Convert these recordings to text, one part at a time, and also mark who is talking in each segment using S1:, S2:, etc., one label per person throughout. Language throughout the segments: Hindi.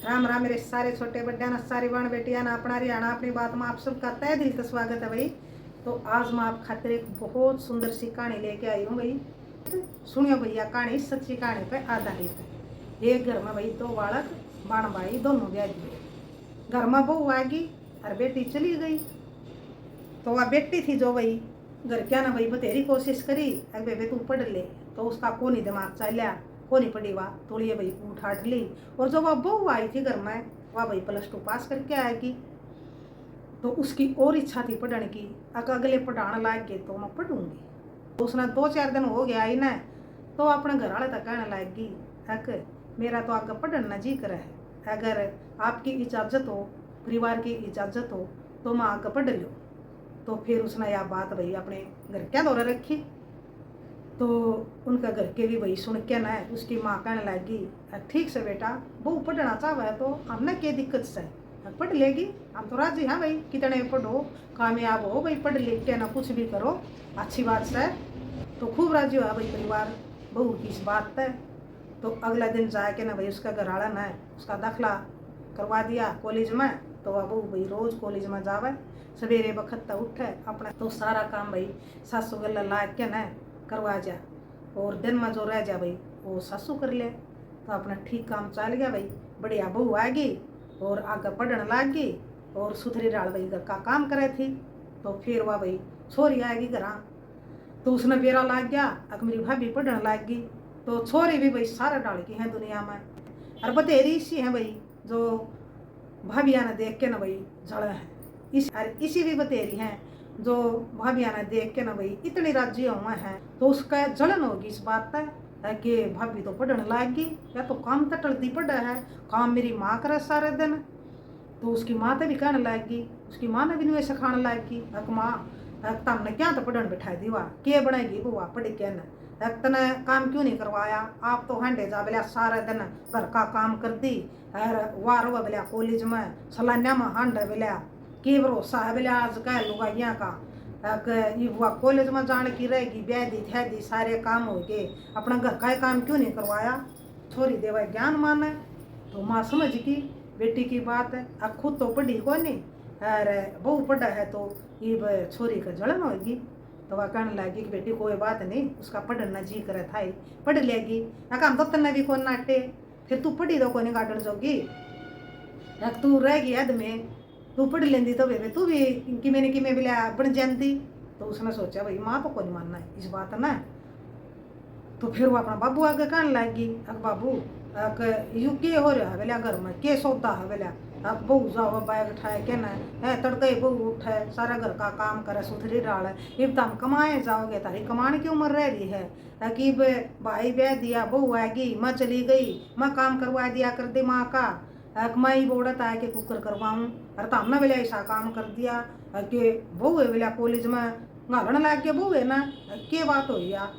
S1: राम राम मेरे सारे छोटे बड्डे ना सारी बाण बेटिया ना अपना हरियाणा अपनी बात में आप सबका तहे दिल से स्वागत है भाई। तो आज मैं आप खातिर एक बहुत सुंदर सी कहानी लेके आई हूँ भाई। सुनियो भैया, कहानी सच्ची कहानी पे आधारित है। एक घर में भाई दो बालक बाण भाई दोनों ब्याह दिए। घर में बहू आएगी और बेटी चली गई। तो वह बेटी थी जो भाई घर क्या ना भाई बतेरी कोशिश करी, अरे बेबे तू पढ़ ले। तो उसका कोनी दिमाग चलिया, कोनी पड़ी वाह थोड़ी भाई उठाट ली। और जो वह बहू आई थी घर में, वह भाई +2 पास करके आएगी। तो उसकी और इच्छा थी पढ़ने की, अगले पढ़ाने लाग गए तो मैं पढ़ूंगी। तो उसने 2-4 दिन हो गया आई ना, तो अपने घर वाले तक कहने लागी, अक मेरा तो आगे पढ़ना जी कर है, अगर आपकी इजाज़त हो, परिवार की इजाज़त हो तो मैं आगे पढ़ लो। तो फिर उसने यह बात भाई अपने घर क्या दौरा रखी। तो उनका घर के भी भाई सुन के ना उसकी माँ कहने लगी, ठीक से बेटा, बहू पढ़ना चाहे है तो हमने क्या दिक्कत से पढ़ लेगी, हम तो राजी हैं भाई, कितने पढ़ो कामयाब हो भाई, पढ़ लिख के ना कुछ भी करो अच्छी बात से। तो खूब राजी हुआ भाई परिवार बहू की इस बात पे। तो अगला दिन जाके ना भाई उसका घर वाला ना उसका दाखिला करवा दिया कॉलेज में। तो वह बहू भाई रोज कॉलेज में जावे, सवेरे बखत उठे अपना तो सारा काम भाई सासू गला ला के ना करवा जा, और दिन में जो रह जा भाई वो सासू कर ले। तो अपना ठीक काम चल गया भाई, बढ़िया बहू आ गई और आगे पढ़ने लाग गई और सुथरी डाल भाई घर का काम करे थी। तो फिर वह भाई छोरी आएगी घर, तो उसने बेरा लाग गया, अग मेरी भाभी पढ़ने लाग गई। तो छोरी भी भाई सारा डाल की है दुनिया में, और बतेरी इसी है भाई जो भाभिया ने देख के ना भाई जड़ है इसी भी बतेरी हैं जो भाभिया ने देख के ना भाई इतनी राजी हुआ है। तो उसका जलन होगी इस बात पर कि भाभी तो पढ़ने लाग गई, या तो काम तो टलती पड़ा है, काम मेरी माँ करे सारे दिन। तो उसकी माँ तो भी कहने लग गई, उसकी माँ ने भी नहीं वैसे खाने लग गई, अक माँ तुमने क्या तो पढ़ने बिठा दी, वाह के बनाएगी बुआ पढ़ के न, तने काम क्यों नहीं करवाया, आप तो हंडे जा बोलिया सारा दिन घर का काम कर दी, और वार हुआ बोलिया कॉलेज में सलान्या में हंडे बोलिया की भरोसा है बोलिया आज कह लुगाइया का, वह कॉलेज में जाने की रहेगी, ब्याह दी थे दी सारे काम हो गए, अपना घर का काम क्यों नहीं करवाया। छोरी देवा ज्ञान माने। तो माँ समझ गई बेटी की बात है, अब खुद तो पढ़ी को नहीं, अरे बहू पढ़ा है तो ये छोरी का जलन होगी। तो वह कहने लगी कि बेटी कोई बात नहीं, उसका पढ़ना जी करे था ही पढ़ लेगी, काम तो तन्ने भी कौन नाटे, फिर तू पढ़ी दो कोनी गार्डन जोगी, तू रह गई अद में, तू पढ़ लेंदी तो बेबे तू भी कि मैं बिला बन जाती। तो उसने सोचा भाई माँ तो को नहीं मानना है इस बात ना। तो फिर वो अपना बाबू आगे कहने लगी, अब बाबू यू के हो रहा है बोलिया घर में के सौदा है बोलिया, अब बहू जाओ बैग उठाए के ना है तड़के बहू उठे सारा घर का काम करे सुथरी डाले, अब तुम कमाए जाओगे, तारी कमाने की उम्र रह रही है, कि भाई ब्याह दिया बहू आएगी मैं चली गई, मैं काम करवा दिया कर दी माँ का, मैं ही बोड़त आए कि कुकर करवाऊँ, अरे तो हमने बोलिया ऐसा काम कर दिया कि बहू है बोलिया कॉलेज में घालने लग गया बहू है ना, के बात हो यार।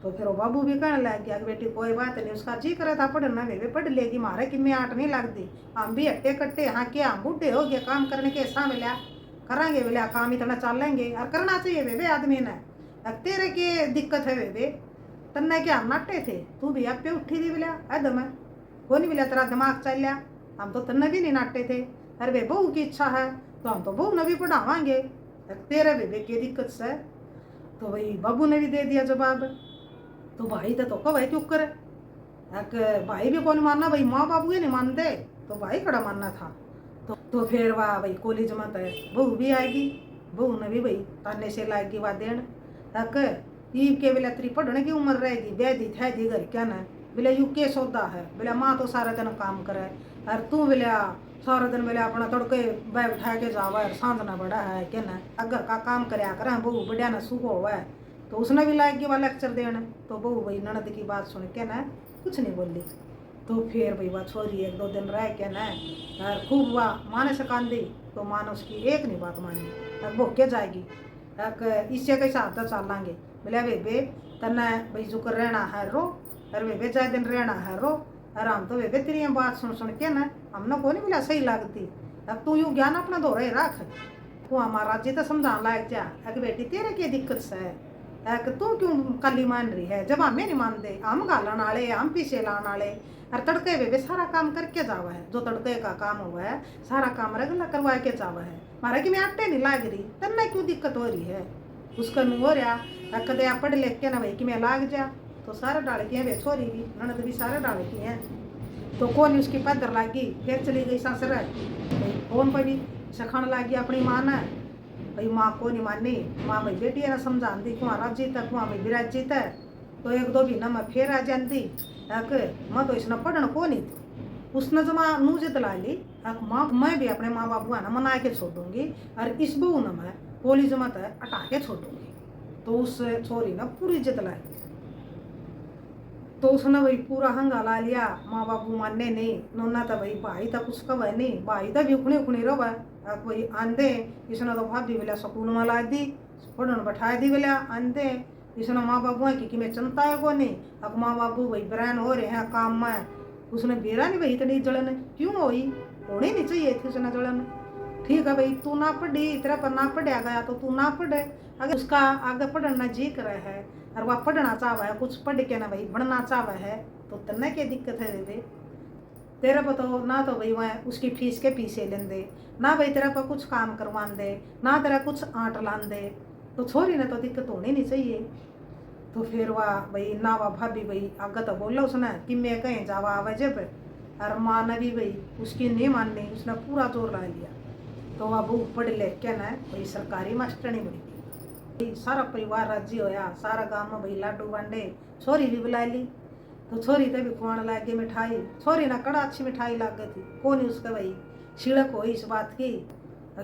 S1: तो फिर वो बाबू भी कहने लग गया कि बेटी कोई बात नहीं, उसका जी करे था पढ़ना बेबे पढ़ लेगी, मारे कि मैं आट नहीं लगती, हम भी हट्टे कट्टे हाँ क्या हम बूढ़े हो गए काम करने के ऐसा मिला करेंगे बोले काम इतना चल लेंगे, और करना चाहिए बेबे आदमी ने, तेरे की दिक्कत है बेबे, तन्ने क्या हम नाटे थे, तू भी अब पे उठी थी बोलिया अदम को नहीं बोलिया तेरा दिमाग चल लिया, हम तो तन्ने भी नहीं नाटे थे, अरे बे बहू की इच्छा है तो हम तो बहू ने भी पढ़ावाएंगे, तेरे बेबे की दिक्कत से। तो भाई बाबू ने भी दे दिया जवाब। तो भाई तो भाई क्यों करे, भाई भी कौन मानना भाई, माँ बाबू ही नहीं मानते तो भाई कड़ा मानना था। तो फिर वाह भाई कॉलेज में तो बहू भी आएगी, बहू ने भी भाई ताने से लाएगी वह देन तक ईब के बोले तेरी पढ़ने की उम्र रहेगी, ब्याह दी थे दी घर क्या ना बोले यू के सौदा है, बोले माँ तो सारा दिन काम करे और तू बोले सारा दिन बोले अपना तड़के बैग उठा के जावा सांझना बड़ा है क्या ना, अगर का काम कराया करें बहू बढ़िया ना सुख हुआ है। तो उसने भी लायक वाला लेक्चर देना। तो बहू भाई ननद की बात सुन के ना कुछ नहीं बोली। तो फिर भाई वह छोरी 1-2 दिन रह के ना और खूब वह माने से कांदी, तो माँ ने उसकी एक नहीं बात मानी, अब वो क्या जाएगी इससे कैसा हाथ चल लेंगे, बोले बेबे तन्ने भाई जुकर रहना है रो, अरे बेबे जाए दिन रहना है रो, और हम तो बेबे तेरी बात सुन सुन के ना हमने को नहीं बोला सही लगती, अब तू यूँ ज्ञान अपना दो रहे रख, वो हमारा जी तो समझाने लायक जा, अगर बेटी तेरे की दिक्कत से है तू क्यों कली मान रही है, जब हमें नहीं मानते, हम गालन वाले हम पीछे लाने वाले, और तड़के वे सारा काम करके जावा है, जो तड़के का काम हुआ है सारा काम रगला करवा के जावा है। मारा कि मैं आटे नहीं लाग रही, तन्ने क्यों दिक्कत हो रही है, उसका नहीं हो रहा कदे आप पढ़ लिख के ना भाई कि मैं लाग जा, तो सारा डाल की है वे छोरी भी ननद भी सारे डाल की हैं। तो कौन उसकी पदर लागी, फिर चली गई ससुर, फोन पर भी सखाने लगी अपनी माँ ने, भाई माँ को नहीं मानी, माँ भाई बेटी है ना समझा दी कुआ राजी तक कुआ भाई विराज जीत है, तो एक दो महीना में फिर आ जाती मैं तो इसने पढ़न को नहीं थी, उसने जो माँ नू जिद ला ली माँ मैं भी अपने माँ बाबू है ना मना के छोड़ दूंगी और इस बहू ने मैं कॉलेज में तो हटा के छोड़ दूंगी। तो उस छोरी ने पूरी जिद लाई, तो उसने भाई पूरा हंगा ला लिया, माँ बाबू मानने नहीं, नोना तो भाई भाई तो कुछ कवे नहीं, भाई तो भी उखनी उखनी रो भाई आंदे, इसने तो भाभी बोला स्कूल में ला दी पढ़न बैठा दी बोला आंदे, इसने माँ बाबू है कि मैं चिंता है को नहीं, अब माँ बाबू भाई ब्रैन हो रहे हैं काम में, उसने बेरा नहीं भाई इतनी जलन क्यों हुई, होनी नहीं चाहिए थी उसने जलन। ठीक है भाई तू ना पढ़ी, तेरा पर ना पढ़ा गया तो तू ना पढ़े, अगर उसका आगे पढ़ना जी कर है और वह पढ़ना चाहवा है कुछ पढ़ के ना भाई बनना चाहवा है, तो तन्ने क्या दिक्कत है दे तेरा पर तो ना तो भाई वह उसकी फीस के पीछे लें दे, ना भाई तेरा पर कुछ काम करवान दे, ना तेरा कुछ आंट लान दे, तो छोरी ने तो दिक्कत होनी नहीं चाहिए। तो फिर वह भाई ना वह भाभी भाई आगे तो बोला उसने कि मैं कहीं जावा आवा जब, और माँ ने भी भाई उसकी नहीं माननी, उसने पूरा जोर ला लिया। तो वह बहू पढ़ लिख के ना भाई सरकारी मास्टरनी बनी गई, सारा परिवार राजी होया, सारा गाँव में भाई लाडू बांटे, छोरी भी बुला ली, तो छोरी तो भी खुआने लग गई मिठाई, छोरी ना कड़ा अच्छी मिठाई लग गई थी, कौन उसका भाई छिड़क हो इस बात की,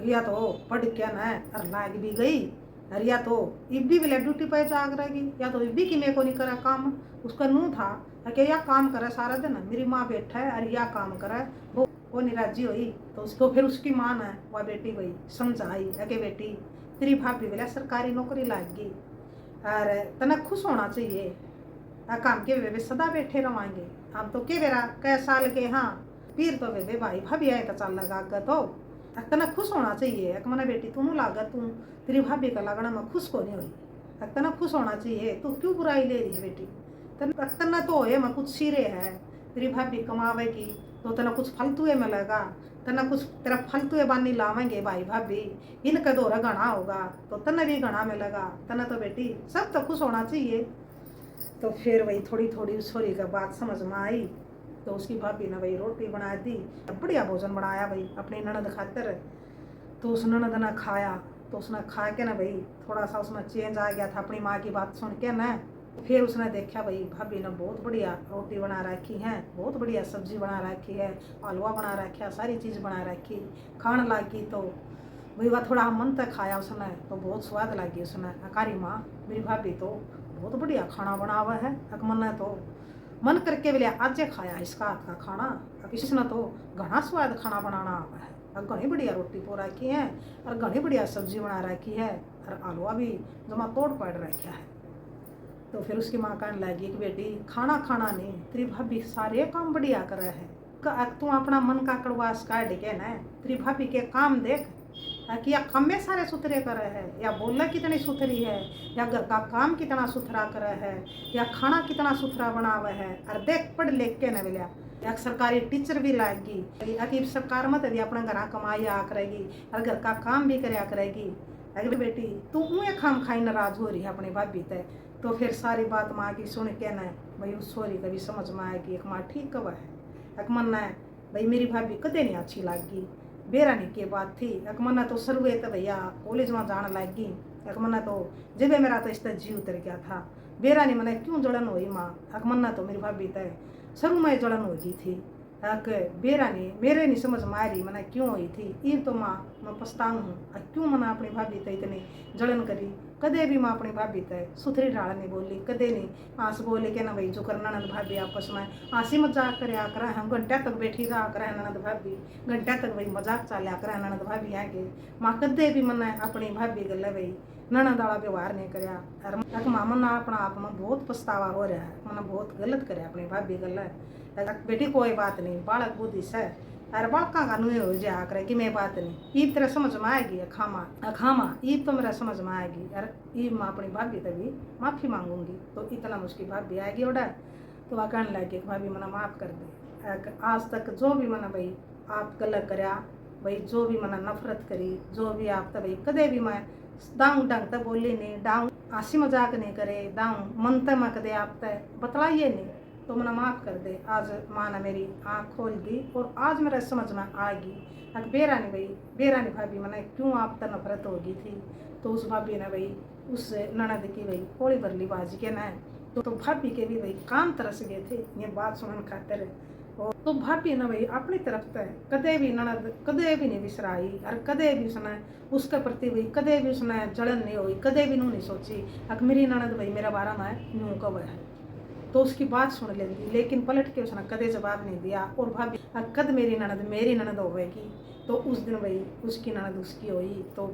S1: या तो पढ़ के ना और लाग भी गई, और या तो इब्बी भी ड्यूटी पे जाग रहेगी, या तो इब्बी की मेरे को नहीं करा काम, उसका नू था कि या काम करे सारा दिन, मेरी माँ बैठा है और या काम करे, वो नहीं राजी हुई। तो उसको फिर उसकी माँ ने वह बेटी भाई समझाई कि बेटी तेरी भाभी बोला सरकारी नौकरी लाग गई और तना खुश होना चाहिए, काम के वे सदा बैठे रवाएंगे, हम तो के बेरा कै साल के हाँ फिर तो वे भाई भाभी आए तो चल लगा तो तना खुश होना चाहिए, एक मना बेटी तू लागा तू तेरी भाभी का लगना में खुश को नहीं हुई, तना खुश होना चाहिए, तू क्यों बुराई ले रही है बेटी, तना तो है मैं कुछ सिरे है, तेरी भाभी कमावेगी तो तना कुछ फालतू में लगा, तना कुछ तेरा फालतू बानी लावेंगे भाई भाभी, इनका दौरा गणा होगा तो तना भी गणा में लगा, तना तो बेटी सब तो खुश होना चाहिए। तो फिर वही थोड़ी थोड़ी उस छोरी का बात समझ में आई, तो उसकी भाभी ने वही रोटी बना दी, बढ़िया भोजन बनाया भाई अपनी ननद खातर, तो उस ननद ने खाया, तो उसने खा के ना भाई थोड़ा सा उसमें चेंज आ गया था अपनी माँ की बात सुन के ना, फिर उसने देखा भाई भाभी ने बहुत बढ़िया रोटी बना रखी है, बहुत बढ़िया सब्जी बना रखी है, हलवा बना रखा, सारी चीज़ बना रखी, खाने लगी, तो भाई वह थोड़ा मन तक खाया उसने, तो बहुत स्वाद लगी उसने, अकारी माँ मेरी भाभी तो बहुत बढ़िया खाना बना हुआ है, मन ने तो मन करके बोले आज खाया इसका हाथ का खाना, किसी ने तो घना स्वाद खाना बनाना आवा है, और घनी बढ़िया रोटी पो रखी है और घनी बढ़िया सब्जी बना रखी है और हलवा भी जमा तोड़ पड़ रखा है। तो फिर उसकी माँ कहने लगी कि बेटी खाना खाना नहीं, तेरी भाभी सारे काम बढ़िया कर रहे है, तू अपना मन का कड़वास काट के ना तेरी भाभी के काम देख कि या काम में सारे सुथरे कर रहे हैं, या बोलना कितनी सुथरी है, या घर का काम कितना सुथरा कर रहे है, या खाना कितना सुथरा बना हुआ है, और देख पढ़ लिख के न मिला एक सरकारी टीचर भी लाएगी, अभी सरकार मत भी अपना घर कमाई आ करेगी और घर का काम भी कराया करेगी, अगर बेटी तू उन्हें खाम खाई नाराज हो रही है अपनी भाभी तय। तो फिर सारी बात माँ की सुन के न भाई उस छोरी कभी समझ में आएगी एक माँ ठीक कब है, एक मन है भाई मेरी भाभी कदे नहीं अच्छी लगी, बेरानी की बात थी, एक मना तो सर्वे तो भैया कॉलेज में जाने लग गई, एक मना तो जब मेरा तो इसका जी उतर गया था, बेरानी मना क्यों जलन हुई माँ, एक मना तो मेरी भाभी तय शुरू में जलन हो गई थी, बेरानी मेरे नहीं समझ में आ रही मना क्यों हुई थी, ये तो माँ मैं पछताऊँ हूँ क्यों मना अपनी भाभी तय इतनी जलन करी, कदे भी माँ अपनी भाभी तय सुथरी ढाल नहीं बोली, कदे नहीं आंस बोले के ना भाई जो कर ननद भाभी आपस में हंसी मजाक कर हम घंटा तक बैठी रहा कर ननद भाभी, घंटा तक भाई मजाक चालिया कर ननद भाभी आगे, माँ कदे भी मन अपनी भाभी गल भाई ननद वाला व्यवहार नहीं कराया, और मामा ना अपना आप में बहुत पछतावा हो रहा है, मैंने बहुत गलत करे अपनी भाभी गल, बेटी कोई बात नहीं बालक बुद्धि से अरे बालका का नुए हो जा करे कि मैं बात नहीं ईब तेरा समझ में आएगी, खामा ईब तो मेरा समझ में आएगी, अरे ईब मैं अपनी भाभी तभी माफ़ी मांगूंगी, तो इतना मुश्किल भाभी आएगी ऑर्डर, तो वह कहने लगी भाभी मना माफ़ कर दे। आज तक जो भी मना भाई आप गलत करया भाई, जो भी मना नफरत करी, जो भी आप तो भाई कदे भी मैं दाऊं ढंग तक बोली नहीं, दाऊं हंसी मजाक नहीं करे, दाऊं मन तक मैं कदे आप तक बतलाइए नहीं, तो मना माफ़ कर दे। आज माँ ने मेरी आँख खोल दी और आज मेरा समझ में आ गई। अगर बेरानी भाई, बेरानी भाभी मना क्यों आप तक नफरत होगी थी, तो उस भाभी ने भाई उस ननद की भाई कोड़ी भरली बाजी के ना, तो भाभी के भी भाई कान तरस गए थे ये बात सुनने खातिर। और तो भाभी ना भाई अपनी तरफ से कदे भी ननद कदे भी नहीं विसराई, और कदे भी उसने उसके प्रति भाई कदे भी उसने जलन नहीं हुई, कदे भी नहीं सोची अगर मेरी ननद भाई मेरा बारा में यूं कब है, तो उसकी बात सुन लेती, लेकिन पलट के उसने कदे जवाब नहीं दिया। और भाभी कद मेरी ननद होगी, तो उस दिन भाई उसकी ननद उसकी हुई, तो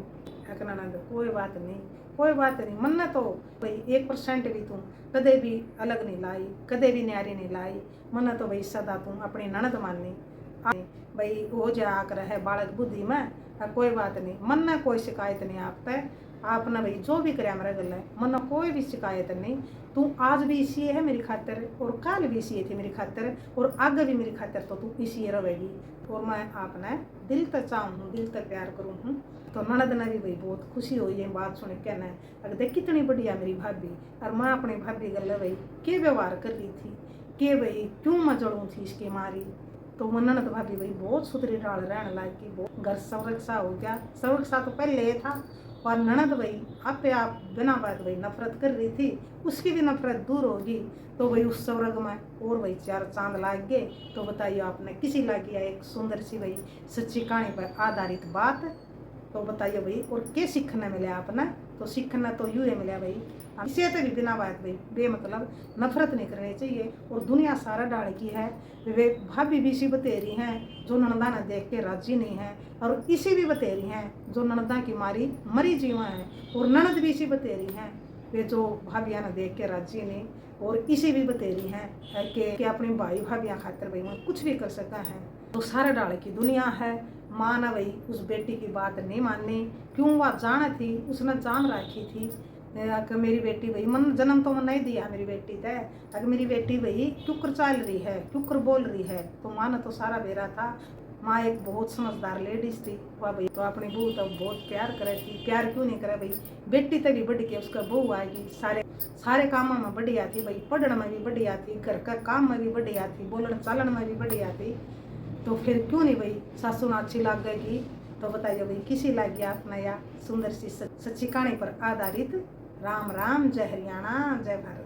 S1: एक ननद कोई बात नहीं, कोई बात नहीं, मन्ना तो भाई 1% भी तू कदे भी अलग नहीं लाई, कदे भी न्यारी नहीं लाई, मन्ना तो भाई सदा तू अपनी ननद माननी भाई हो जा कर है बालक बुद्धि में, कोई बात नहीं, मन्ना कोई शिकायत नहीं आप तय, आप ना भाई जो भी करे मेरा गल है, मन्ना कोई भी शिकायत नहीं, तू आज भी इसी है मेरी खातिर, और कल भी इसी थी मेरी खातिर, और आगे भी मेरी खातिर, तो तू इसी रहेगी, और मैं आपने दिल तक चाहूँ हूँ, दिल तक प्यार करूँ हूँ। तो ननद ने भी भाई बहुत खुशी हुई ये बात सुन के ना, अगर देख कितनी बढ़िया मेरी भाभी, और मैं अपनी भाभी गल भाई के व्यवहार कर रही थी, के भाई क्यों मैं जड़ूँ थी इसकी मारी, तो वो ननद भाभी भाई बहुत सुधरी डाल रहने लायक की, बहुत घर सवरक्षा हो गया, सवरक्षा तो पहले ये था, और ननद भाई आप बिना बात भाई नफरत कर रही थी, उसकी भी नफरत दूर होगी, तो भाई उस स्वर्ग में और भाई 4 चांद लाग गए। तो बताइए आपने किसी लागी एक सुंदर सी भाई सच्ची कहानी पर आधारित बात, तो बताइए भाई और क्या सीखने मिले आपने, तो सीखना तो यूँ ही मिला भाई, इसे तो भी बिना बात भाई बेमतलब नफरत नहीं करनी चाहिए। और दुनिया सारा डाल की है, वे भाभी भी इसी बतेरी हैं जो ननदा ने देख के राजी नहीं है, और इसी भी बतेरी हैं जो ननदा की मारी मरी जीवा है, और ननद भी इसी बतेरी हैं वे जो भाभियाँ ने देख के राजी नहीं, और इसी भी बतेरी हैं कि अपनी भाई भाभियाँ खातिर भाई मैं कुछ भी कर सका है। तो सारे डाल की दुनिया है, माँ ने भाई उस बेटी की बात नहीं मानी, क्यों वह जान थी, उसने जान रखी थी कि मेरी बेटी भाई मन जन्म तो मन नहीं दिया मेरी बेटी तय, अगर मेरी बेटी भाई क्यों चल रही है, क्यों बोल रही है, तो माँ ने तो सारा बेरा था। माँ एक बहुत समझदार लेडीज थी वह भाई, तो अपनी बहू तो बहुत प्यार करे थी, प्यार क्यों नहीं करे भाई, बेटी तक भी बढ़ के उसका बहू आएगी, सारे कामों में बढ़िया थी भाई, पढ़ने में भी बढ़िया थी, घर का काम में भी बढ़िया थी, बोलन चालन में भी बढ़िया थी, तो फिर क्यों नहीं भाई सासू ने अच्छी लग गई। तो बताइए भाई किसी लग गया अपना या सुंदर सी सच्ची कहानी पर आधारित। राम राम, जय हरियाणा, जय भारत।